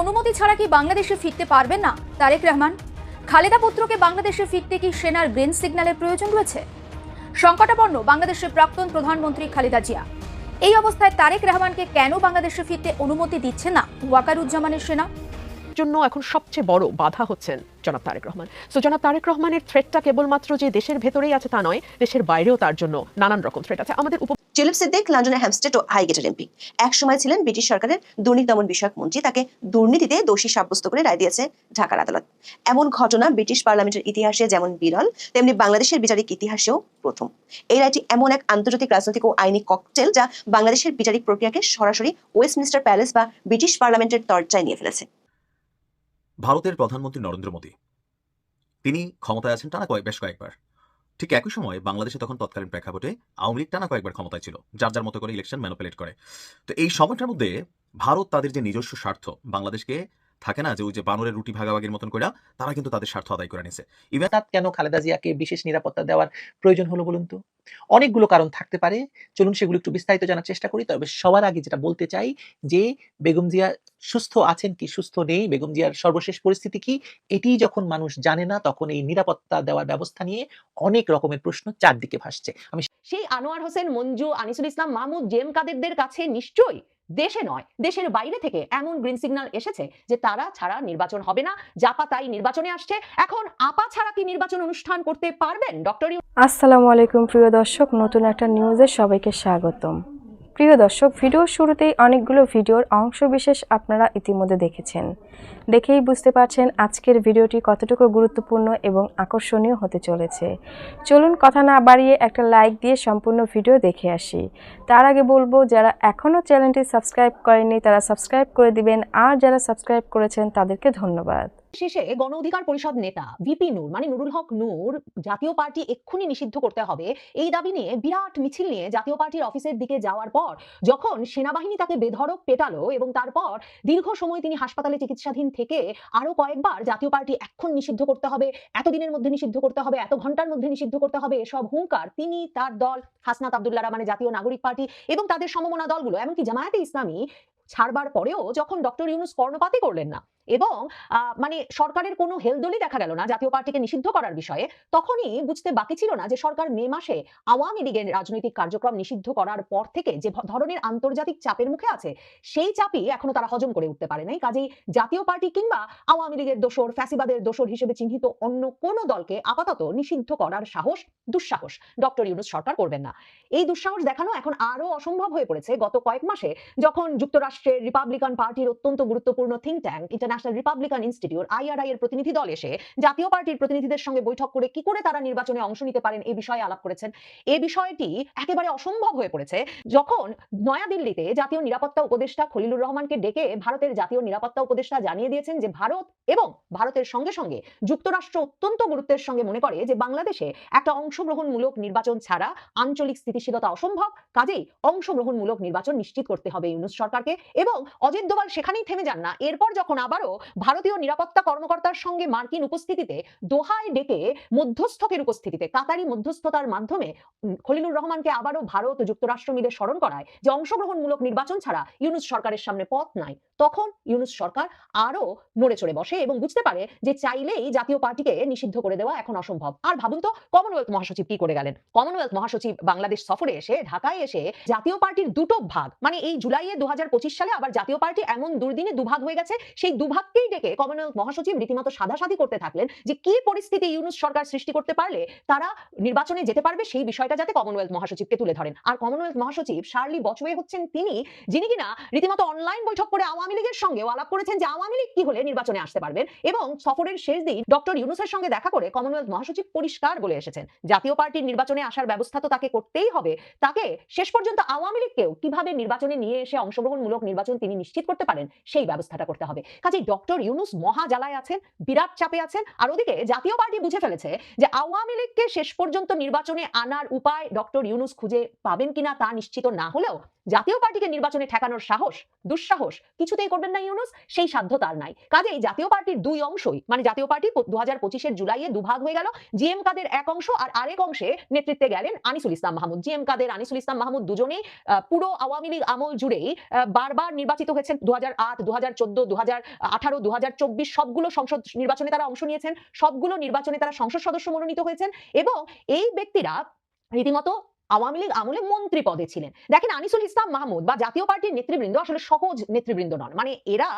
অনুমতি ছাড়া কি বাংলাদেশে ফিরতে পারবেন না তারেক রহমান? খালেদা পুত্রকে বাংলাদেশে ফিরতে কি সেনার গ্রিন সিগন্যালের প্রয়োজন রয়েছে? সংকটাপন্ন বাংলাদেশের প্রাক্তন প্রধানমন্ত্রী খালেদা জিয়া। এই অবস্থায় তারেক রহমানকে কেন বাংলাদেশে ফিরতে অনুমতি দিচ্ছে না ওয়াকারুজ্জামানের সেনা? জন্য এখন সবচেয়ে বড় বাধা হচ্ছেন জনাব তারেক রহমান। সো জনাব তারেক রহমানের থ্রেটটা কেবলমাত্র যে দেশের ভেতরেই আছে তা নয়, দেশের বাইরেও তার জন্য নানান রকম থ্রেট আছে। আমাদের টিউলিপ সিদ্দিক লন্ডনের হ্যামস্টেড ও হাইগেটের এমপি, এক সময় ছিলেন ব্রিটিশ সরকারের দুর্নীতি দমন বিষয়ক মন্ত্রী। তাকে দুর্নীতিতে দোষী সাব্যস্ত করে রায় দিয়েছে ঢাকার আদালত। এমন ঘটনা ব্রিটিশ পার্লামেন্টের ইতিহাসে যেমন বিরল, তেমনি বাংলাদেশের বিচারিক ইতিহাসেও প্রথম। এই রায়টি এমন এক আন্তর্জাতিক রাজনৈতিক ও আইনি ককটেল যা বাংলাদেশের বিচারিক প্রক্রিয়াকে সরাসরি ওয়েস্টমিনিস্টার প্যালেস বা ব্রিটিশ পার্লামেন্টের দরজায় নিয়ে ফেলেছে। ভারতের প্রধানমন্ত্রী নরেন্দ্র মোদী, তিনি ক্ষমতায় আছেন টানা বেশ কয়েকবার। ঠিক একই সময় বাংলাদেশে তখন তৎকালীন প্রেক্ষাপটে আওয়ামী লীগ টানা কয়েকবার ক্ষমতায় ছিল, যার যার মতো করে ইলেকশন ম্যানিপুলেট করে। তো এই সময়টার মধ্যে ভারত তাদের যে নিজস্ব স্বার্থ, বাংলাদেশকে থাকে না যে ওই যে বানরের রুটি ভাগাভাগির মতন করে, তারা কিন্তু তাদের স্বার্থ আদায় করে নিছে। কেন খালেদা জিয়াকে বিশেষ নিরাপত্তা দেওয়ার প্রয়োজন হলো বলুন তো? অনেকগুলো কারণ থাকতে পারে, চলুন সেগুলো একটু বিস্তারিত জানার চেষ্টা করি। তবে সবার আগে যেটা বলতে চাই যে বেগম জিয়া সুস্থ আছেন কি সুস্থ নেই, বেগম জিয়ার সর্বশেষ পরিস্থিতি কি, এটি যখন মানুষ জানে না, তখন এই নিরাপত্তা দেওয়ার ব্যবস্থা নিয়ে অনেক রকমের প্রশ্ন চারদিকে ভাসছে। আমি সেই আনোয়ার হোসেন মঞ্জু, আনিসুল ইসলাম মাহমুদ, জেএম কাদেরদের কাছে নিশ্চয়ই দেশে নয় দেশের বাইরে থেকে এমন গ্রিন সিগন্যাল এসেছে যে তারা ছাড়া নির্বাচন হবে না। জাপা তাই নির্বাচনে আসছে। এখন আপা ছাড়া কি নির্বাচন অনুষ্ঠান করতে পারবেন ডক্টর? আসসালামু আলাইকুম প্রিয় দর্শক, নতুন একটা নিউজে সবাইকে স্বাগতম। প্রিয় দর্শক, ভিডিওর শুরুতেই অনেকগুলো ভিডিওর অংশবিশেষ আপনারা ইতিমধ্যে দেখেছেন। দেখেই বুঝতে পারছেন আজকের ভিডিওটি কতটুকু গুরুত্বপূর্ণ এবং আকর্ষণীয় হতে চলেছে। চলুন কথা না বাড়িয়ে একটা লাইক দিয়ে সম্পূর্ণ ভিডিও দেখে আসি। তার আগে বলবো, যারা এখনও চ্যানেলটি সাবস্ক্রাইব করেননি তারা সাবস্ক্রাইব করে দিবেন, আর যারা সাবস্ক্রাইব করেছেন তাদেরকে ধন্যবাদ। শেষে গণ অধিকার পরিষদ নেতা ভিপি নূর মানে নুরুল হক নূর জাতীয় পার্টি এক্ষুনি নিষিদ্ধ করতে হবে এই দাবি নিয়ে বিরাট মিছিল নিয়ে জাতীয় পার্টির অফিসের দিকে যাওয়ার পর যখন সেনাবাহিনী তাকে বেধড়ক পেটালো এবং তারপর দীর্ঘ সময় তিনি হাসপাতালে চিকিৎসাধীন থেকে আরো কয়েকবার জাতীয় পার্টি এখন নিষিদ্ধ করতে হবে, এতদিনের মধ্যে নিষিদ্ধ করতে হবে, এত ঘন্টার মধ্যে নিষিদ্ধ করতে হবে, এসব হুঙ্কার তিনি, তার দল হাসনাত আব্দুল্লাহ মানে জাতীয় নাগরিক পার্টি এবং তাদের সমমনা দলগুলো, এমনকি জামায়াতে ইসলামী ছাড়বার পরেও যখন ডক্টর ইউনূস কর্ণপাতই করলেন না এবং মানে সরকারের কোনো হেলদোলই দেখা গেল না জাতীয় পার্টিকে নিষিদ্ধ করার বিষয়ে, তখনই বুঝতে বাকি ছিল না যে সরকার মে মাসে আওয়ামী লীগের রাজনৈতিক কার্যক্রম নিষিদ্ধ করার পর থেকে যে ধরনের আন্তর্জাতিক চাপের মুখে আছে সেই চাপই এখনো তারা হজম করে উঠতে পারে নাই। কাজেই জাতীয় পার্টি কিংবা আওয়ামী লীগের দোসর, ফ্যাসিবাদের দোসর হিসেবে চিহ্নিত অন্য কোনো দলকে আপাতত নিষিদ্ধ করার দুঃসাহস ডক্টর ইউনূস সরকার করবেন না। এই দুঃসাহস দেখানো এখন আরো অসম্ভব হয়ে পড়েছে গত কয়েক মাসে, যখন যুক্তরাষ্ট্রের রিপাবলিকান পার্টির অত্যন্ত গুরুত্বপূর্ণ think tank international Republican institute IRI এর প্রতিনিধি দল এসে জাতীয় পার্টির প্রতিনিধিদের সঙ্গে বৈঠক করে কি করে তারা নির্বাচনে অংশ নিতে পারেন এই বিষয়ে আলাপ করেছেন। এই বিষয়টি একেবারে অসম্ভব হয়ে পড়েছে যখন নয়াদিল্লিতে জাতীয় নিরাপত্তা উপদেষ্টা খলিলুর রহমানকে ডেকে ভারতের জাতীয় নিরাপত্তা উপদেষ্টা জানিয়ে দিয়েছেন যে ভারত এবং ভারতের সঙ্গে সঙ্গে যুক্তরাষ্ট্র অত্যন্ত গুরুত্বের সঙ্গে মনে করে যে বাংলাদেশে একটা অংশগ্রহণমূলক নির্বাচন ছাড়া আঞ্চলিক স্থিতিশীলতা অসম্ভব, কাজেই অংশগ্রহণমূলক নির্বাচন নিশ্চিত করতে হবে ইউনূস সরকারকে। এবং অজিত দোভাল সেখানেই থেমে যান না, এরপর যখন আবারও ভারতীয় নিরাপত্তা কর্মকর্তার সঙ্গে মার্কিন উপস্থিতিতে দোহায় ডেকে মধ্যস্থকের উপস্থিতিতে কাতারি মধ্যস্থতার মাধ্যমে খলিলুর রহমানকে আবারও ভারত যুক্তরাষ্ট্র মিলে স্মরণ করায় যে অংশগ্রহণমূলক নির্বাচন ছাড়া ইউনূস সরকারের সামনে পথ নাই, তখন ইউনূস সরকার আরো নড়ে চড়ে বসে এবং বুঝতে পারে যে চাইলেই জাতীয় পার্টিকে নিষিদ্ধ করে দেওয়া এখন অসম্ভব। আর ভাবুন তো কমনওয়েলথ মহাসচিব কি করে গেলেন। কমনওয়েলথ মহাসচিব বাংলাদেশ সফরে এসে ঢাকায় এসে জাতীয় পার্টির দুটো ভাগ, মানে এই জুলাইয়ে 2025 সালে আবার জাতীয় পার্টি এমন দুর্দিনে দুভাগ হয়ে গেছে, সেই দুভাগকেই ডেকে কমনওয়েলথ মহাসচিব রীতিমতো সাধাসাধি করতে থাকলেন যে কি পরিস্থিতি ইউনূস সরকার সৃষ্টি করতে পারলে তারা নির্বাচনে যেতে পারবে সেই বিষয়টা যাতে কমনওয়েলথ মহাসচিবকে তুলে ধরেন। আর কমনওয়েলথ মহাসচিব শার্লি বচওয়ে হচ্ছেন তিনি, যিনি কিনা রীতিমতো অনলাইন বৈঠক করে আওয়ামী লীগের সঙ্গে আলাপ করেছেন যে আওয়ামী লীগ কি হলে নির্বাচনে আসতে পারবেন, এবং সফরের শেষ দিন ডক্টর ইউনূসের সঙ্গে দেখা করে কমনওয়েলথ মহাসচিব পরিষ্কার বলে এসেছেন জাতীয় পার্টির নির্বাচনে আসার ব্যবস্থা তো তাকে করতেই হবে, তাকে শেষ পর্যন্ত আওয়ামী লীগকেও কিভাবে নির্বাচনে নিয়ে এসে অংশগ্রহণমূলক নির্বাচন তিনি নিশ্চিত করতে পারেন সেই ব্যবস্থাটা করতে হবে। কাজেই ডক্টর ইউনূস মহা জ্বালায় আছেন, বিরাট চাপে আছেন। আর ওদিকে জাতীয় পার্টি বুঝে ফেলেছে যে আওয়ামী লীগকে শেষ পর্যন্ত নির্বাচনে আনার উপায় ডক্টর ইউনূস খুঁজে পাবেন কিনা তা নিশ্চিত না হলেও জাতীয় পার্টিকে নির্বাচনে ঠেকানোর দুঃসাহস কিছুতেই করবেন না ইউনূস, সেই সাধ্য তার নাই। কাজেই জাতীয় পার্টির দুই অংশই, মানে জাতীয় পার্টি 2025 জুলাইয়ে দুভাগ হয়ে গেল। জিএম কাদের এক অংশ আর আরেক অংশে নেতৃত্বে গেলেন আনিসুল ইসলাম মাহমুদ। জিএম কাদের, আনিসুল ইসলাম মাহমুদ দুজনেই পুরো আওয়ামী লীগ আমল জুড়েই বারবার নির্বাচিত হয়েছেন 2008, 2014, 2018, 2024 সবগুলো সংসদ নির্বাচনে তারা অংশ নিয়েছেন, সবগুলো নির্বাচনে তারা সংসদ সদস্য মনোনীত হয়েছেন এবং এই ব্যক্তিরা রীতিমতো আওয়ামী লীগ আমলে মন্ত্রী পদে ছিলেন। দেখেন, আনিসুল ইসলাম মাহমুদ বা জাতীয় পার্টির নেতৃবৃন্দ আসলে সহজ নেতৃবৃন্দ নন। মানে এরা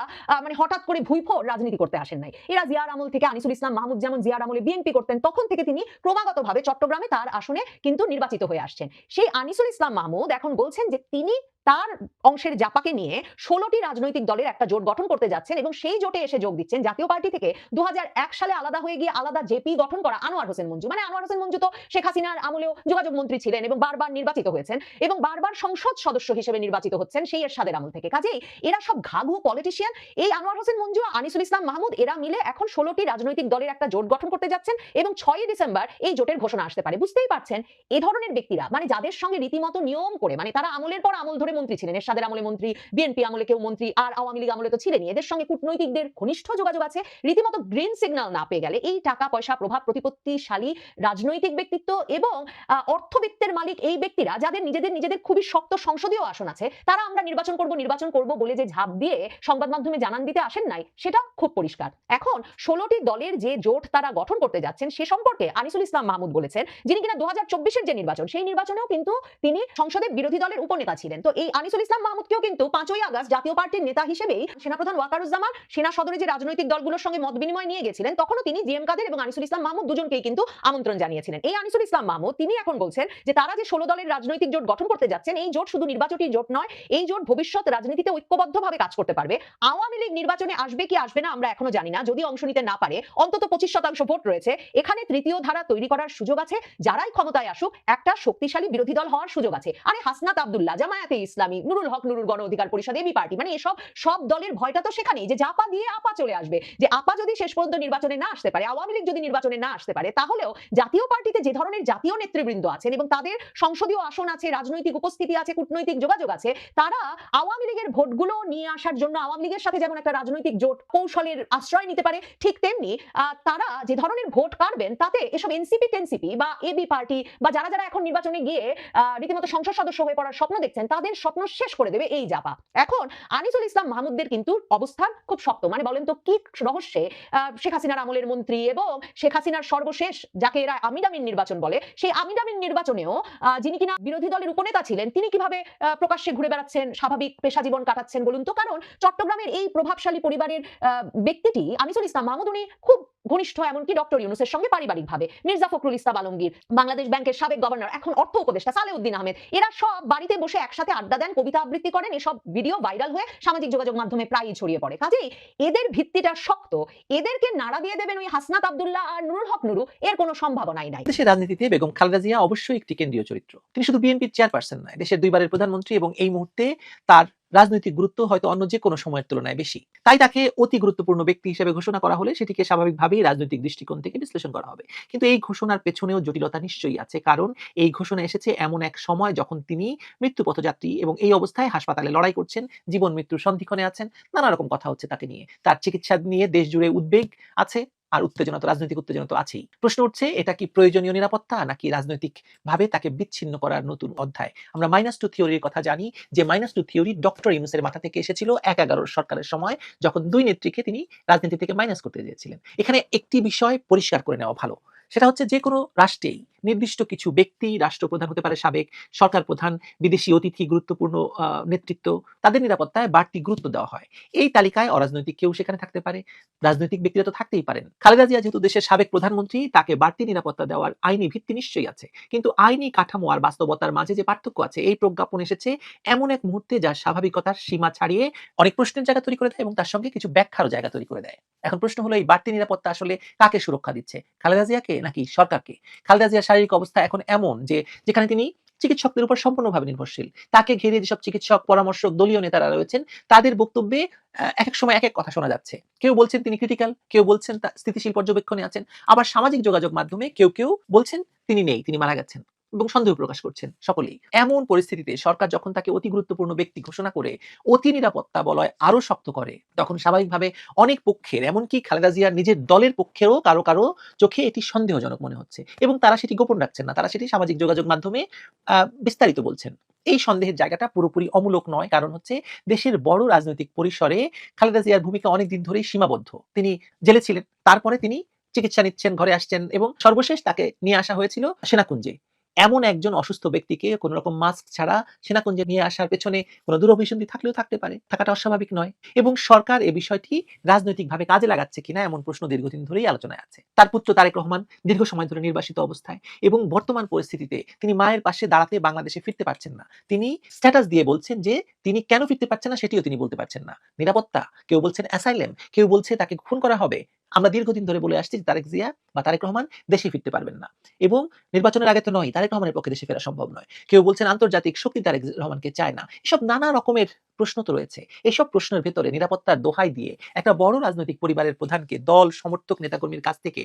মানে হঠাৎ করে ভুইফোড় রাজনীতি করতে আসেন নাই। এরা জিয়ার আমল থেকে, আনিসুল ইসলাম মাহমুদ যেমন জিয়ার আমলে বিএনপি করতেন, তখন থেকে তিনি ক্রমাগতভাবে চট্টগ্রামে তার আসনে কিন্তু নির্বাচিত হয়ে আসছেন। সেই আনিসুল ইসলাম মাহমুদ এখন বলছেন যে তিনি তার অংশের জাপাকে নিয়ে 16টি রাজনৈতিক দলের একটা জোট গঠন করতে যাচ্ছেন এবং সেই জোটে এসে যোগ দিচ্ছেন জাতীয় পার্টি থেকে 2001 সালে আলাদা হয়ে গিয়ে আলাদা জেপি গঠন করা আনোয়ার হোসেন মঞ্জু। মানে আনোয়ার হোসেন মঞ্জু তো শেখ হাসিনার আমলেও যোগাযোগ মন্ত্রী ছিলেন এবং বারবার নির্বাচিত হয়েছেন এবং বারবার সংসদ সদস্য হিসেবে নির্বাচিত হচ্ছেন সেই এরশাদের আমল থেকে। কাজেই এরা সব ঘাঘু পলিটিশিয়ান। এই আনোয়ার হোসেন মঞ্জু, আনিসুল ইসলাম মাহমুদ এরা মিলে এখন 16টি রাজনৈতিক দলের একটা জোট গঠন করতে যাচ্ছেন এবং 6ই ডিসেম্বর এই জোটের ঘোষণা আসতে পারে। বুঝতেই পারছেন এই ধরনের ব্যক্তিরা মানে যাদের সঙ্গে রীতিমতো নিয়ম করে, মানে তারা আমলের পর আমল ধরে মন্ত্রী ছিলেন, এরশাদের আমলে মন্ত্রী, বিএনপি আমলে কেউ মন্ত্রী, আর আওয়ামী লীগ আমলে তো ছিলেনই, এদের সঙ্গে কূটনৈতিকদের ঘনিষ্ঠ যোগাযোগ আছে। রীতিমতো গ্রিন সিগন্যাল না পেয়ে গেলে এই টাকা পয়সা, প্রভাব প্রতিপত্তিশালী রাজনৈতিক ব্যক্তিত্ব এবং অর্থবিত্তের মালিক এই ব্যক্তিরা যাদের নিজেদের খুবই শক্ত সংসদীয় আসন আছে, তারা আমরা নির্বাচন করব বলে যে ঝাঁপ দিয়ে সংবাদ মাধ্যমে জানান দিতে আসেন নাই, সেটা খুব পরিষ্কার। এখন 16টি দলের যে জোট তারা গঠন করতে যাচ্ছেন সে সম্পর্কে আনিসুল ইসলাম মাহমুদ বলেছেন, যিনি কিনা 2024-এর যে নির্বাচন সেই নির্বাচনেও কিন্তু তিনি সংসদে বিরোধী দলের উপনেতা ছিলেন। তো এই আনিসুল ইসলাম মাহমুদকেও কিন্তু 5ই আগস্ট জাতীয় পার্টির নেতা হিসেবেই সেনাপ্রধান ওয়াকারুজ্জামান সেনা সদরে যে রাজনৈতিক দলগুলোর সঙ্গে মত বিনিময় নিয়ে গেছিলেন, তখনও তিনি জিএম কাদের এবং আনিসুল ইসলাম মাহমুদ দুজনকেই কিন্তু আমন্ত্রণ জানিয়েছিলেন। এই আনিসুল ইসলাম মাহমুদ তিনি এখন বলছেন যে তারা যে 16 দলের রাজনৈতিক জোট গঠন করতে যাচ্ছেন, এই জোট শুধু নির্বাচনী জোট নয়, এই জোট ভবিষ্যৎ রাজনীতিতে ঐক্যবদ্ধভাবে কাজ করতে পারবে। আওয়ামী লীগ নির্বাচনে আসবে কি আসবে না আমরা এখনো জানি না, যদি অংশ নিতে না পারে অন্তত 25% ভোট রয়েছে, এখানে তৃতীয় ধারা তৈরি করার সুযোগ আছে। যারাই ক্ষমতায় আসুক একটা শক্তিশালী বিরোধী দল হওয়ার সুযোগ আছে। আরে হাসনাত আব্দুল্লাহ, জামায়াতে ইসলামী, নুরুল হক নুরুল গণ অধিকার পরিষদ, এবি পার্টি, মানে এসব সব দলের ভয়টা তো সেখানেই যে জাপা দিয়ে আপা চলে আসবে। যে আপা যদি শেষ পর্যন্ত নির্বাচনে না আসতে পারে, আওয়ামী লীগ যদি নির্বাচনে না আসতে পারে, তাহলেও জাতীয় পার্টিতে যে ধরনের জাতীয় নেতৃবৃন্দ আছেন এবং তাদের সংসদীয় আসন আছে, রাজনৈতিক উপস্থিতি আছে, কূটনৈতিক যোগাযোগ আছে, তারা আওয়ামী লীগের ভোটগুলো নিয়ে আসার জন্য আওয়ামী লীগের সাথে যেমন একটা রাজনৈতিক জোট কৌশলের আশ্রয় নিতে পারে, ঠিক তেমনি তারা যে ধরনের ভোট কাটবেন তাতে এসব এনসিপি টেনসিপি বা এবি পার্টি বা যারা এখন নির্বাচনে গিয়ে রীতিমতো সংসদ সদস্য হয়ে পড়ার স্বপ্ন দেখছেন, তাদের স্বপ্ন শেষ করে দেবে এই জাপা। এখন আনিসুল ইসলাম মাহমুদদের কিন্তু অবস্থান খুব শক্ত। মানে বলেন তো কি রহস্যে শেখ হাসিনার আমলের মন্ত্রী এবং শেখ হাসিনার সর্বশেষ যাকে এরা আমিডামিন নির্বাচন বলে, সেই আমিডামিন নির্বাচনেও যিনি কিনা বিরোধী দলের উপনেতা ছিলেন, তিনি কিভাবে প্রকাশ্যে ঘুরে বেড়াচ্ছেন, স্বাভাবিক পেশা জীবন কাটাচ্ছেন বলুন তো? কারণ চট্টগ্রামের এই প্রভাবশালী পরিবারের ব্যক্তিটি আনিসুল ইসলাম মাহমুদ, উনি খুব ঘনিষ্ঠ এমনকি ডক্টর ইউনূসের সঙ্গে পারিবারিকভাবে। মির্জা ফখরুল ইসলাম আলমগীর, বাংলাদেশ ব্যাংকের সাবেক গভর্নর, এখন অর্থ উপদেষ্টা সালেউদ্দিন আহমেদ, এরা সব বাড়িতে বসে একসাথে আড্ডা দেন, কবিতা আবৃত্তি করেন। এসব ভিডিও ভাইরাল হয়ে সামাজিক যোগাযোগ মাধ্যমে প্রায়ই ছড়িয়ে পড়ে। কাজেই এদের ভিত্তিটা শক্ত, এদেরকে নাড়া দিয়ে দেবেন ওই হাসনাত আব্দুল্লাহ আর নুরুল হক নুরু, এর কোনো সম্ভাবনাই নাই। দেশের রাজনীতিতে বেগম খালেদা জিয়া অবশ্যই একটি কেন্দ্রীয় চরিত্র। তিনি শুধু বিএনপির চেয়ারপারসন নয়, দেশের 2 বারের প্রধানমন্ত্রী এবং এই মুহূর্তে তার রাজনৈতিক গুরুত্ব হয়তো অন্য যে কোনো সময়ের তুলনায় বেশি। তাই তাকে অতি গুরুত্বপূর্ণ ব্যক্তি হিসেবে ঘোষণা করা হলে সেটিকে স্বাভাবিকভাবেই রাজনৈতিক দৃষ্টিকোণ থেকে বিশ্লেষণ করা হবে। কিন্তু এই ঘোষণার পেছনেও জটিলতা নিশ্চয়ই আছে, কারণ এই ঘোষণা এসেছে এমন এক সময় যখন তিনি মৃত্যু পথযাত্রী এবং এই অবস্থায় হাসপাতালে লড়াই করছেন, জীবন মৃত্যুর সন্ধিক্ষণে আছেন, নানা রকম কথা হচ্ছে তাকে নিয়ে, তার চিকিৎসা নিয়ে দেশ জুড়ে উদ্বেগ আছে, আর উত্তেজনা তো রাজনৈতিক উত্তেজনা তো আছেই। প্রশ্ন উঠছে এটা কি প্রয়োজনীয় নিরাপত্তা নাকি রাজনৈতিক ভাবে তাকে বিচ্ছিন্ন করার নতুন অধ্যায়? আমরা -2 থিওরির কথা জানি যে -2 থিওরি ডক্টর ইউনূসের মাথা থেকে এসেছিল 11 সরকারের সময়, যখন 2 নেত্রীকে তিনি রাজনীতি থেকে মাইনাস করতে চেয়েছিলেন। এখানে একটি বিষয় পরিষ্কার করে নেওয়া ভালো, সেটা হচ্ছে যে কোনো রাষ্ট্রেই নির্দিষ্ট কিছু ব্যক্তি, রাষ্ট্রপ্রধান হতে পারে, সাবেক সরকার প্রধান, বিদেশি অতিথি, গুরুত্বপূর্ণ নেতৃত্ব, তাদের নিরাপত্তায় বাড়তি গুরুত্ব দেওয়া হয়। এই তালিকায় অরাজনৈতিক কেউ সেখানে থাকতে পারে, রাজনৈতিক ব্যক্তিরা তো থাকতেই পারেন। খালেদা জিয়া যেহেতু দেশের সাবেক প্রধানমন্ত্রী, তাকে বাড়তি নিরাপত্তা দেওয়ার আইনি ভিত্তি নিশ্চয়ই আছে, কিন্তু আইনি কাঠামো আর বাস্তবতার মাঝে যে পার্থক্য আছে, এই প্রজ্ঞাপন এসেছে এমন এক মুহূর্তে যা স্বাভাবিকতার সীমা ছাড়িয়ে অনেক প্রশ্নের জায়গা তৈরি করে দেয় এবং তার সঙ্গে কিছু ব্যাখ্যারও জায়গা তৈরি করে দেয়। এখন প্রশ্ন হলো এই বাড়তি নিরাপত্তা আসলে কাকে সুরক্ষা দিচ্ছে, খালেদা জিয়াকে নাকি সরকারকে? খালেদা জিয়ার শারীরিক অবস্থা এখন এমন যে যেখানে তিনি চিকিৎসকদের উপর সম্পূর্ণভাবে নির্ভরশীল। তাকে ঘিরে যেসব চিকিৎসক, পরামর্শক, দলীয় নেতারা রয়েছেন, তাদের বক্তব্যে এক এক সময় এক এক কথা শোনা যাচ্ছে। কেউ বলছেন তিনি ক্রিটিক্যাল, কেউ বলছেন স্থিতিশীল পর্যবেক্ষণে আছেন, আবার সামাজিক যোগাযোগ মাধ্যমে কেউ বলছেন তিনি নেই, তিনি মারা গেছেন। এবং সন্দেহ প্রকাশ করছেন সকলেই। এমন পরিস্থিতিতে সরকার যখন তাকে অতি গুরুত্বপূর্ণ ব্যক্তি ঘোষণা করে অতি নিরাপত্তা বলয় আরো শক্ত করে, তখন স্বাভাবিকভাবে অনেক পক্ষের, এমনকি খালেদা জিয়ার নিজের দলের পক্ষেরও কারো কারো চোখে এটি সন্দেহজনক মনে হচ্ছে এবং তারা সেটি গোপন রাখছেন না, তারা সেটি সামাজিক যোগাযোগ মাধ্যমে বিস্তারিত বলছেন। এই সন্দেহের জায়গাটা পুরোপুরি অমূলক নয়, কারণ হচ্ছে দেশের বড় রাজনৈতিক পরিসরে খালেদা জিয়ার ভূমিকা অনেকদিন ধরেই সীমাবদ্ধ। তিনি জেলে ছিলেন, তারপরে তিনি চিকিৎসা নিচ্ছেন, ঘরে আসছেন এবং সর্বশেষ তাকে নিয়ে আসা হয়েছিল সেনাকুঞ্জে। এমন একজন অসুস্থ ব্যক্তিকে কোন রকম মাস্ক ছাড়া সেনাকুঞ্জে নিয়ে আসার পেছনে কোনো দুরভিসন্ধি থাকলেও থাকতে পারে, থাকাটা অস্বাভাবিক নয়। এবং সরকার এই বিষয়টি রাজনৈতিকভাবে কাজে লাগাচ্ছে কিনা এমন প্রশ্ন দীর্ঘদিন ধরেই আলোচনায় আছে। তার পুত্র তারেক রহমান দীর্ঘ সময় ধরে নির্বাসিত অবস্থায় এবং বর্তমান পরিস্থিতিতে তিনি মায়ের পাশে দাঁড়াতে বাংলাদেশে ফিরতে পারছেন না। তিনি স্ট্যাটাস দিয়ে বলছেন যে তিনি কেন ফিরতে পারছেন না সেটিও তিনি বলতে পারছেন না। নিরাপত্তা, কেউ বলছেন অ্যাসাইলেম, কেউ বলছে তাকে খুন করা হবে। আমরা দীর্ঘদিন ধরে বলে আসছি যে তারেক জিয়া বা তারেক রহমান দেশে ফিরতে পারবেন না এবং নির্বাচনের আগে তো নয়, তারেক রহমানের পক্ষে দেশে ফেরা সম্ভব নয়। কেউ বলছেন আন্তর্জাতিক শক্তি তারেক রহমানকে চায় না। এসব নানা রকমের প্রশ্ন তো রয়েছে। এসব প্রশ্নের ভেতরে নিরাপত্তার দোহাই দিয়ে একটা বড় রাজনৈতিক পরিবারের প্রধানকে দল সমর্থক নেতাকর্মীর কাছ থেকে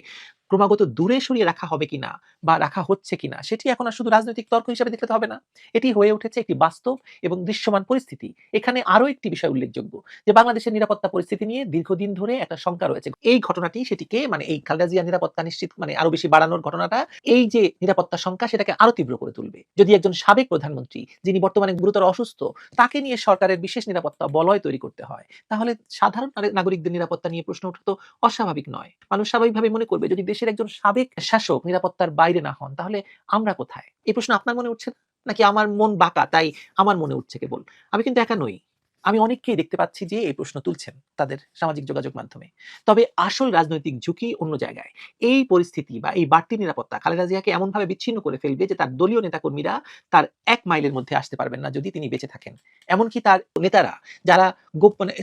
ক্রমাগত দূরে সরিয়ে রাখা হবে কিনা বা রাখা হচ্ছে কিনা সেটি এখন আর শুধু রাজনৈতিক তর্ক হিসেবে দেখতে হবে না, এটি হয়ে উঠেছে একটি বাস্তব এবং দৃশ্যমান পরিস্থিতি। এখানে আরো একটি বিষয় উল্লেখযোগ্য যে বাংলাদেশের নিরাপত্তা পরিস্থিতি নিয়ে দীর্ঘদিন ধরে একটা শঙ্কা রয়েছে। এই ঘটনাটি সেটিকে এই খালেদা জিয়ার নিরাপত্তা নিশ্চিত আরো বেশি বাড়ানোর ঘটনাটা এই যে নিরাপত্তা শঙ্কা সেটাকে আরো তীব্র করে তুলবে। যদি একজন সাবেক প্রধানমন্ত্রী যিনি বর্তমানে গুরুতর অসুস্থ তাকে নিয়ে সরকারের বিশেষ নিরাপত্তা বলয় তৈরি করতে হয়, তাহলে সাধারণ নাগরিকদের নিরাপত্তা নিয়ে প্রশ্ন ওঠা তো অস্বাভাবিক নয়। মানুষ স্বাভাবিকভাবে মনে করবে যদি দেশের একজন সাবেক শাসক নিরাপত্তার বাইরে না হন তাহলে আমরা কোথায়? এই প্রশ্ন আপনার মনে উঠছে নাকি আমার মন বাঁকা তাই আমার মনে উঠছে কেবল? আমি কিন্তু একা নই, আমি অনেককেই দেখতে পাচ্ছি যে এই প্রশ্ন তুলছেন তাদের সামাজিক যোগাযোগ মাধ্যমে। তবে আসল রাজনৈতিক ঝুঁকি অন্য জায়গায়। এই পরিস্থিতি বা এই বাড়তি নিরাপত্তা খালেদা জিয়াকে এমনভাবে বিচ্ছিন্ন করে ফেলবে যে তার দলীয় নেতাকর্মীরা তার 1 মাইলের মধ্যে আসতে পারবেন না যদি তিনি বেঁচে থাকেন। এমনকি তার নেতারা যারা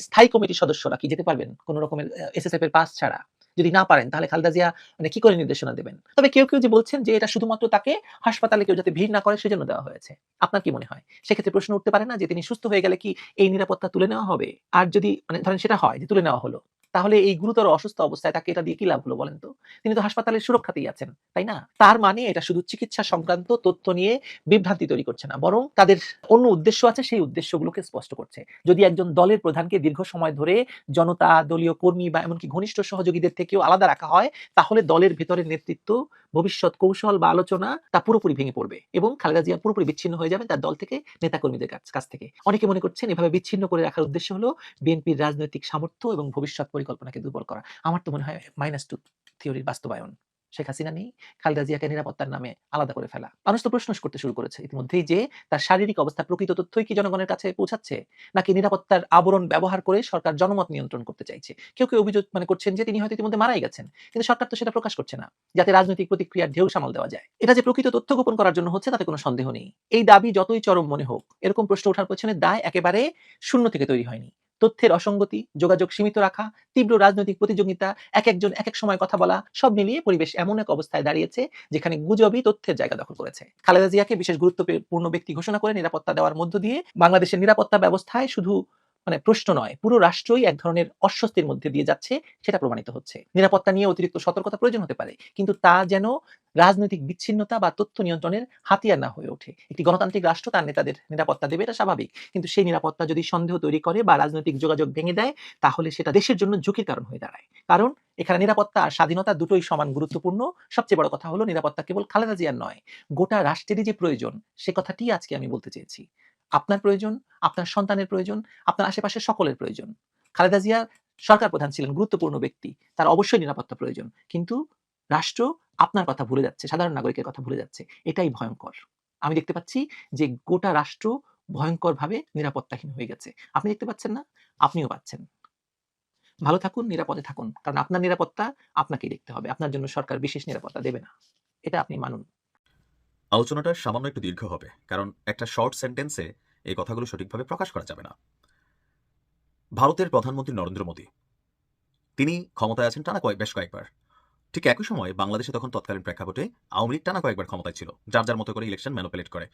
স্থায়ী কমিটির সদস্যরা কি যেতে পারবেন কোন রকমের SSF এর পাস ছাড়া? যদি না পারেন তাহলে খালেদা জিয়া কি করে নির্দেশনা দেবেন? তবে কেউ কেউ যে বলছেন যে এটা শুধুমাত্র তাকে হাসপাতালে কেউ যাতে ভিড় না করে সেজন্য দেওয়া হয়েছে। আপনার কি মনে হয়? সেক্ষেত্রে প্রশ্ন উঠতে পারে না যে তিনি সুস্থ হয়ে গেলে কি এই নিরাপত্তা তুলে নেওয়া হবে? আর যদি ধরেন সেটা হয় যে তুলে নেওয়া হলো, তাহলে এই গুরুতর অসুস্থ অবস্থায় তাকে এটা দিয়ে কি লাভ হলো বলেন তো? তিনি তো হাসপাতালের সুরক্ষাতেই আছেন, তাই না? তার মানে এটা শুধু চিকিৎসা সংক্রান্ত তথ্য নিয়ে বিভ্রান্তি তৈরি করছে না, বরং তাদের অন্য উদ্দেশ্য আছে, সেই উদ্দেশ্যগুলোকে স্পষ্ট করছে। যদি একজন দলের প্রধানকে দীর্ঘ সময় ধরে জনতা, দলীয় কর্মী বা এমনকি ঘনিষ্ঠ সহযোগীদের থেকেও আলাদা রাখা হয়, তাহলে দলের ভেতরের নেতৃত্ব, ভবিষ্যৎ কৌশল বা আলোচনা তা পুরোপুরি ভেঙে পড়বে এবং খালেদা জিয়া পুরোপুরি বিচ্ছিন্ন হয়ে যাবেন তার দল থেকে, নেতাকর্মীদের কাছ থেকে। অনেকে মনে করছেন এভাবে বিচ্ছিন্ন করে রাখার উদ্দেশ্য হলো বিএনপির রাজনৈতিক সামর্থ্য এবং ভবিষ্যৎ পরিকল্পনাকে দুর্বল করা। আমার তো মনে হয় -2 থিওরির বাস্তবায়ন। শেখ হাসিনা নেই, খালেদা জিয়াকে নিরাপত্তার নামে আলাদা করে ফেলা। মানুষ তো প্রশ্ন করতে শুরু করেছে ইতিমধ্যেই যে তার শারীরিক অবস্থার প্রকৃত তথ্যই কি জনগণের কাছে পৌঁছাচ্ছে, নাকি নিরাপত্তার আবরণ ব্যবহার করে সরকার জনমত নিয়ন্ত্রণ করতে চাইছে। কেউ কেউ অভিযোগ করছেন যে তিনি হয়তো ইতিমধ্যে মারাই গেছেন, কিন্তু সরকার তো সেটা প্রকাশ করছে না যাতে রাজনৈতিক প্রতিক্রিয়ার ঢেউ সামাল দেওয়া যায়। এটা যে প্রকৃত তথ্য গোপন করার জন্য হচ্ছে তাতে কোনো সন্দেহ নেই। এই দাবি যতই চরম মনে হোক, এরকম প্রশ্ন ওঠার পেছনে দায় একেবারে শূন্য থেকে তৈরি হয়নি। তথ্যের অসঙ্গতি, যোগাযোগ সীমিত রাখা, তীব্র রাজনৈতিক প্রতিযোগিতা, একজন এক এক সময় কথা বলা, সব মিলিয়ে পরিবেশ এমন এক অবস্থায় দাঁড়িয়েছে যেখানে গুজবই তথ্যের জায়গা দখল করেছে। খালেদা জিয়াকে বিশেষ গুরুত্বপূর্ণ ব্যক্তি ঘোষণা করে নিরাপত্তা দেওয়ার মধ্য দিয়ে বাংলাদেশের নিরাপত্তা ব্যবস্থায় শুধু প্রশ্ন নয়, পুরো রাষ্ট্রই এক ধরনের অস্বস্তির মধ্যে দিয়ে যাচ্ছে, সেটা প্রমাণিত হচ্ছে। নিরাপত্তা নিয়ে অতিরিক্ত সতর্কতা প্রয়োজন হতে পারে, কিন্তু তা যেন রাজনৈতিক বিচ্ছিন্নতা বা তথ্য নিয়ন্ত্রণের হাতিয়ার না হয়ে ওঠে। একটি গণতান্ত্রিক রাষ্ট্র তার নেতাদের নিরাপত্তা দেবে, এটা স্বাভাবিক, কিন্তু সেই নিরাপত্তা যদি সন্দেহ তৈরি করে বা রাজনৈতিক যোগাযোগ ভেঙে দেয় তাহলে সেটা দেশের জন্য ঝুঁকির কারণ হয়ে দাঁড়ায়। কারণ এখানে নিরাপত্তা আর স্বাধীনতা দুটোই সমান গুরুত্বপূর্ণ। সবচেয়ে বড় কথা হলো নিরাপত্তা কেবল খালেদা জিয়ার নয়, গোটা রাষ্ট্রেরই যে প্রয়োজন সে কথাটি আজকে আমি বলতে চেয়েছি। আপনার প্রয়োজন, আপনার সন্তানের প্রয়োজন, আপনার আশেপাশের সকলের প্রয়োজন। খালেদা জিয়া সরকার প্রধান ছিলেন, গুরুত্বপূর্ণ ব্যক্তি, তার অবশ্যই নিরাপত্তা প্রয়োজন, কিন্তু রাষ্ট্র আপনার কথা ভুলে যাচ্ছে, সাধারণ নাগরিকের কথা ভুলে যাচ্ছে। এটাই ভয়ঙ্কর। আমি দেখতে পাচ্ছি যে গোটা রাষ্ট্র ভয়ঙ্করভাবে নিরাপত্তাহীন হয়ে গেছে। আপনি দেখতে পাচ্ছেন না? আপনিও পাচ্ছেন। ভালো থাকুন, নিরাপদে থাকুন, কারণ আপনার নিরাপত্তা আপনাকেই দেখতে হবে। আপনার জন্য সরকার বিশেষ নিরাপত্তা দেবে না, এটা আপনি মানুন। আলোচনাটা সামান্য একটু দীর্ঘ হবে, কারণ একটা শর্ট সেন্টেন্সে এই কথাগুলো সঠিকভাবে প্রকাশ করা যাবে না। ভারতের প্রধানমন্ত্রী নরেন্দ্র মোদী, তিনি ক্ষমতায় আছেন টানা বেশ কয়েকবার। ঠিক একই সময় বাংলাদেশে তখন তৎকালীন প্রেক্ষাপটে আওয়ামী লীগ টানা কয়েকবার ক্ষমতায় ছিল, যার যার মতো করে ইলেকশন ম্যানুপুলেট করে।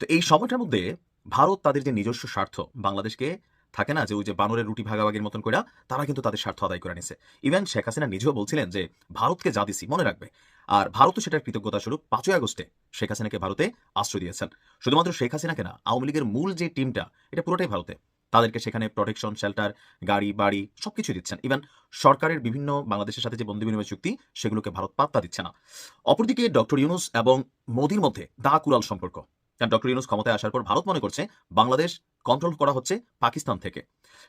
তো এই সময়টার মধ্যে ভারত তাদের যে নিজস্ব স্বার্থ, বাংলাদেশকে থাকে না যে ওই যে বানরের রুটি ভাগাভাগির মতন করে তারা কিন্তু তাদের স্বার্থ আদায় করে নিছে। ইভেন শেখ হাসিনা নিজেও বলছিলেন যে ভারতকে যা দিছি মনে রাখবে, আর ভারতও সেটার কৃতজ্ঞতা স্বরূপ 5ই আগস্টে শেখ হাসিনাকে ভারতে আশ্রয় দিয়েছেন। শুধুমাত্র শেখ হাসিনাকে না, আওয়ামী লীগের মূল যে টিমটা এটা পুরোটাই ভারতে। তাদেরকে সেখানে প্রোটেকশন, শেল্টার, গাড়ি বাড়ি সবকিছু দিচ্ছেন। ইভেন সরকারের বিভিন্ন বাংলাদেশের সাথে যে বন্ধু বিনিময় চুক্তি সেগুলোকে ভারত পাত্তা দিচ্ছে না। অপরদিকে ডক্টর ইউনূস এবং মোদির মধ্যে দা কুড়াল সম্পর্ক। কারণ ডক্টর ইউনূস ক্ষমতায় আসার পর ভারত মনে করছে বাংলাদেশ কন্ট্রোল করা হচ্ছে পাকিস্তান থেকে।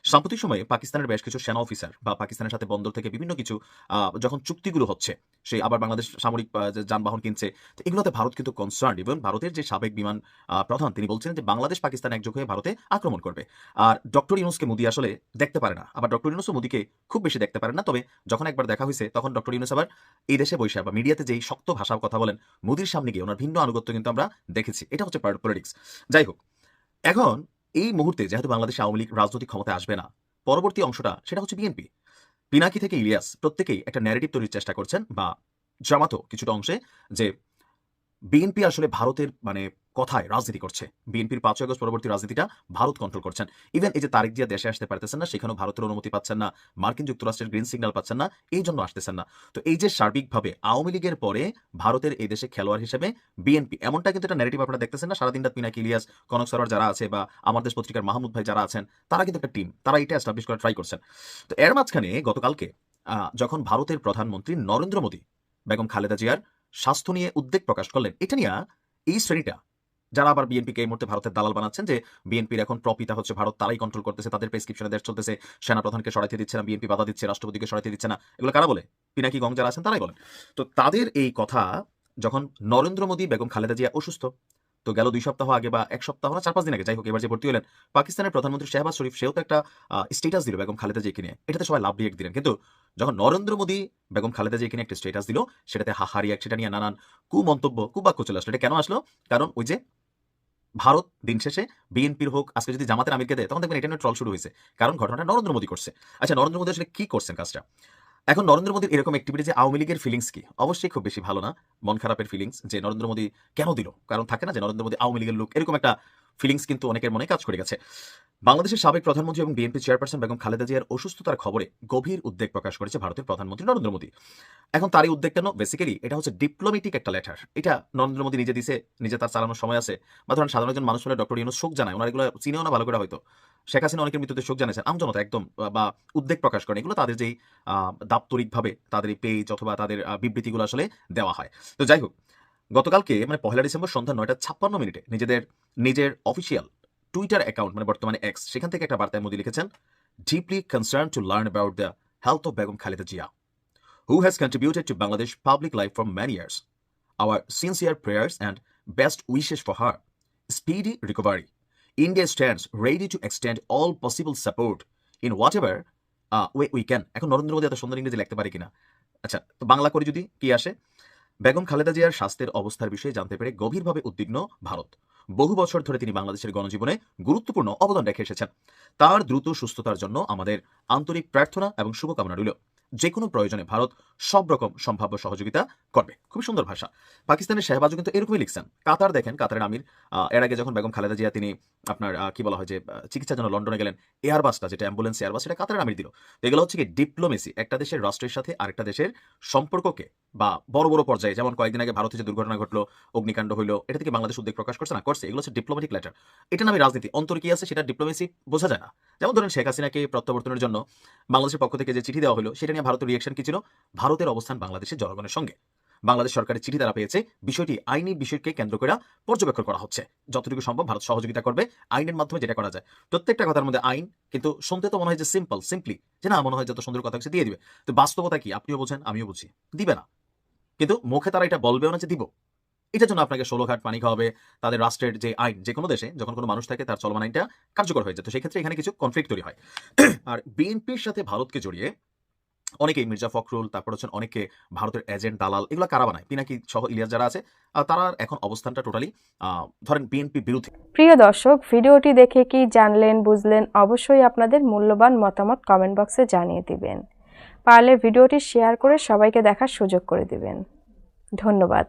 সাম্প্রতিক সময়ে পাকিস্তানের বেশ কিছু সেনা অফিসার বা পাকিস্তানের সাথে বন্দর থেকে বিভিন্ন কিছু যখন চুক্তিগুলো হচ্ছে, সেই আবার বাংলাদেশ সামরিক যে যানবাহন কিনছে, তো এগুলোতে ভারত কিন্তু কনসার্ন। এবং ভারতের যে সাবেক বিমান প্রধান তিনি বলছিলেন যে বাংলাদেশ পাকিস্তান একযোগ হয়ে ভারতে আক্রমণ করবে। আর ডক্টর ইউনূসকে মোদি আসলে দেখতে পারে না, আবার ডক্টর ইউনূসও মোদিকে খুব বেশি দেখতে পারেন না। তবে যখন একবার দেখা হয়েছে তখন ডক্টর ইউনূস আবার এই দেশে বসে বা মিডিয়াতে যেই শক্ত ভাষার কথা বলেন, মোদির সামনে গিয়ে ওনার ভিন্ন আনুগত্য কিন্তু আমরা দেখেছি। এটা হচ্ছে পলিটিক্স। যাই হোক, এখন এই মুহূর্তে যেহেতু বাংলাদেশে আওয়ামী লীগ রাজনৈতিক ক্ষমতায় আসবে না, পরবর্তী অংশটা সেটা হচ্ছে বিএনপি। পিনাকি থেকে ইলিয়াস প্রত্যেকেই একটা ন্যারেটিভ তৈরির চেষ্টা করছেন, বা জামাতও কিছুটা অংশে, যে বিএনপি আসলে ভারতের মানে কথায় রাজনীতি করছে। বিএনপির 5ই আগস্ট পরবর্তী রাজনীতিটা ভারত কন্ট্রোল করছেন। ইভেন এই যে তারেক জিয়া দেশে আসতে পারতেছেন না, সেখানেও ভারতের অনুমতি পাচ্ছেন না, মার্কিন যুক্তরাষ্ট্রের গ্রিন সিগন্যাল পাচ্ছেন না, এই জন্য আসতেছেন না। তো এই যে সার্বিকভাবে আওয়ামী লীগের পরে ভারতের এই দেশে খেলোয়াড় হিসেবে বিএনপি, এমনটা কিন্তু একটা ন্যারেটিভ আপনারা দেখতেছেন না। সারাদিন রাত পিনাকি ইলিয়াস, কনক সরোয়ার যারা আছে, বা আমার দেশ পত্রিকার মাহমুদ ভাই যারা আছেন, তারা কিন্তু একটা টিম, তারা এটা এস্টাবলিশ করা ট্রাই করছেন। তো এর মাঝখানে গতকালকে যখন ভারতের প্রধানমন্ত্রী নরেন্দ্র মোদী বেগম খালেদা জিয়ার স্বাস্থ্য নিয়ে উদ্বেগ প্রকাশ করলেন, এটা নিয়ে এই শ্রেণীটা যারা আবার বিএনপিকে এই মুহূর্তে ভারতের দালাল বানাচ্ছেন, যে বিএনপির এখন প্রপিতা হচ্ছে ভারত, তারাই কন্ট্রোল করতেছে, তাদের প্রেসক্রিপশনে দেশ চলতেছে, সেনাপ্রধানকে সরাইতে দিচ্ছে না, বিএনপি বাধা দিচ্ছে, রাষ্ট্রপতিকে সরাইতে দিচ্ছে না, এগুলো কারা বলে? পিনাকি গং যারা আছেন তারাই বলেন। তো তাদের এই কথা যখন নরেন্দ্র মোদী বেগম খালেদা জিয়া অসুস্থ, তো গেল 2 সপ্তাহ আগে বা 1 সপ্তাহ না 4-5 দিন আগে, যাই হোক, এবার যে ভর্তি হলেন পাকিস্তানের প্রধানমন্ত্রী শাহবাজ শরীফ, সেও তো একটা স্টেটাস দিল বেগম খালেদা জিয়াকে নিয়ে। এটাতে সবাই লাভ রিয়েক্ট দিলেন, কিন্তু যখন নরেন্দ্র মোদী বেগম খালেদা জিয়াকে নিয়ে একটা স্টেটাস দিল, সেটাতে হাহারি এক, সেটা নিয়ে নানান কুমন্তব্য, কুবাক্য চলে আসলো। এটা কেন আসলো? কারণ ওই যে ভারত দিন শেষে বিএনপির হোক, আজকে যদি জামাতের আমিরকে দেয়, তখন দেখবেন এটা নিয়ে ট্রল শুরু হয়েছে, কারণ ঘটনাটা নরেন্দ্র মোদী করছে। আচ্ছা, নরেন্দ্র মোদী আসলে কি করছেন কাজটা? এখন নরেন্দ্র মোদীর এরকম অ্যাক্টিভিটি যে আওয়ামী লীগের ফিলিংস কি? অবশ্যই খুব বেশি ভালো না, মন খারাপের ফিলিংস, যে নরেন্দ্র মোদী কেন দিল। কারণ থাকে না যে নরেন্দ্র মোদী আওয়ামী লীগের লোক, এরকম একটা ফিলিংস কিন্তু অনেকের মনে কাজ করে গেছে। বাংলাদেশের সাবেক প্রধানমন্ত্রী এবং বিএনপি চেয়ারপারসন বেগম খালেদা জিয়ার অসুস্থতার খবরে গভীর উদ্বেগ প্রকাশ করেছে ভারতের প্রধানমন্ত্রী নরেন্দ্র মোদী। এখন তারই উদ্বেগ কেন? বেসিক্যালি এটা হচ্ছে ডিপ্লোমেটিক একটা লেটার। এটা নরেন্দ্র মোদী নিজে দিছে, নিজে তার চালানোর সময় আছে, বা ধরেন সাধারণ একজন মানুষ হলে ডক্টর ইউনূস শোক জানায়, ওনার এগুলো চিনেও না ভালো করে হয়তো। শেখ হাসিনা অনেকের মৃত্যুতে শোক জানিয়েছেন, আমজনতা একদম বা উদ্বেগ প্রকাশ করেন, এগুলো তাদের যেই দাপ্তরিকভাবে তাদের পেজ অথবা তাদের বিবৃতিগুলো আসলে দেওয়া হয়। তো যাই হোক, গতকালকে মানে 1 ডিসেম্বর সন্ধ্যা 9:56 নিজের অফিসিয়াল টুইটার অ্যাকাউন্ট, মানে বর্তমানে এক্স, সেখান থেকে একটা বার্তায় মোদী লিখেছেন, deeply concern to learn about the health of Begum Khaleda Zia, who has contributed to Bangladesh public life for many years. Our sincere prayers and best wishes for her speedy recovery. India stands ready to extend all possible support in whatever way we can. এখন নরেন্দ্র মোদী এত সুন্দর ইংরেজি লিখতে পারে কিনা? আচ্ছা, তো বাংলা করে যদি কি আসে? বেগম খালেদা জিয়ার স্বাস্থ্যের অবস্থার বিষয়ে জানতে পেরে গভীরভাবে উদ্বিগ্ন ভারত। বহু বছর ধরে তিনি বাংলাদেশের গণজীবনে গুরুত্বপূর্ণ অবদান রেখে এসেছেন। তার দ্রুত সুস্থতার জন্য আমাদের আন্তরিক প্রার্থনা এবং শুভকামনা রইল। যে কোনো প্রয়োজনে ভারত সব রকম সম্ভাব্য সহযোগিতা করবে। খুবই সুন্দর ভাষা। পাকিস্তানের শাহবাজও কিন্তু এরকমই লিখছেন। কাতার দেখেন, কাতারের আমির এর আগে যখন বেগম খালেদা জিয়া তিনি আপনার কি বলা হয় যে চিকিৎসার জন্য লন্ডনে গেলেন, এয়ারবাসটা যেটা অ্যাম্বুলেন্স এয়ারবাস, সেটা কাতারের আমির দিল। তো এগুলো হচ্ছে কি ডিপ্লোমেসি, একটা দেশের রাষ্ট্রের সাথে আরেকটা দেশের সম্পর্ককে, বা বড় বড় পর্যায়ে, যেমন কয়েকদিন আগে ভারতে যে দুর্ঘটনা ঘটলো, অগ্নিকাণ্ড হইলো, এটা থেকে বাংলাদেশ উদ্বেগ প্রকাশ করছে না? করছে। এগুলো হচ্ছে ডিপ্লোমেটিক লেটার। এটা নামে রাজনীতি, অন্তর কি আছে সেটা ডিপ্লোমেসি বোঝা যায় না। যেমন ধরেন শেখ হাসিনাকে প্রত্যাবর্তনের জন্য বাংলাদেশের পক্ষ থেকে যে চিঠি দেওয়া হলো, সেটা নিয়ে ভারতের রিয়েকশন কি ছিল? ভারতের অবস্থান বাংলাদেশের জনগণের সঙ্গে। বাংলাদেশ সরকারের চিঠি তারা পেয়েছে, বিষয়টি আইনি বিষয়কে কেন্দ্র করে পর্যবেক্ষণ করা হচ্ছে, যতটুকু সম্ভব ভারত সহযোগিতা করবে আইনের মাধ্যমে, যেটা করা যায়। প্রত্যেকটা কথার মধ্যে আইন, কিন্তু শুনতে তো মনে হয় যে সিম্পলি, যে না, মনে হয় যত সুন্দর কথা দিয়ে দিবে। তো বাস্তবতা কি? আপনিও বোঝেন, আমিও বুঝি, দিবে না। কিন্তু মুখে তারা এটা বলবেও না যে দিব। এটার জন্য আপনাকে 16 ঘাট পানি খাওয়াবে। তাদের রাষ্ট্রের যে আইন, যে কোনো দেশে যখন কোনো মানুষ থাকে, তার চলমান আইনটা কার্যকর হয়ে যায়। তো সেই ক্ষেত্রে এখানে কিছু কনফ্লিক্ট তৈরি হয়। আর বিএনপির সাথে ভারতকে জড়িয়ে অনেকেই, মির্জা ফখরুল, তারপর হচ্ছেন অনেকে ভারতের এজেন্ট, দালাল, এগুলো কারা বানায়? পিনাকি সহ ইলিয়াস যারা আছে, তারা এখন অবস্থানটা টোটালি ধরেন বিএনপি বিরোধী। প্রিয় দর্শক, ভিডিওটি দেখে কি জানলেন, বুঝলেন? অবশ্যই আপনাদের মূল্যবান মতামত কমেন্ট বক্সে জানিয়ে দিবেন। পারলে ভিডিওটি শেয়ার করে সবাইকে দেখার সুযোগ করে দিবেন। ধন্যবাদ।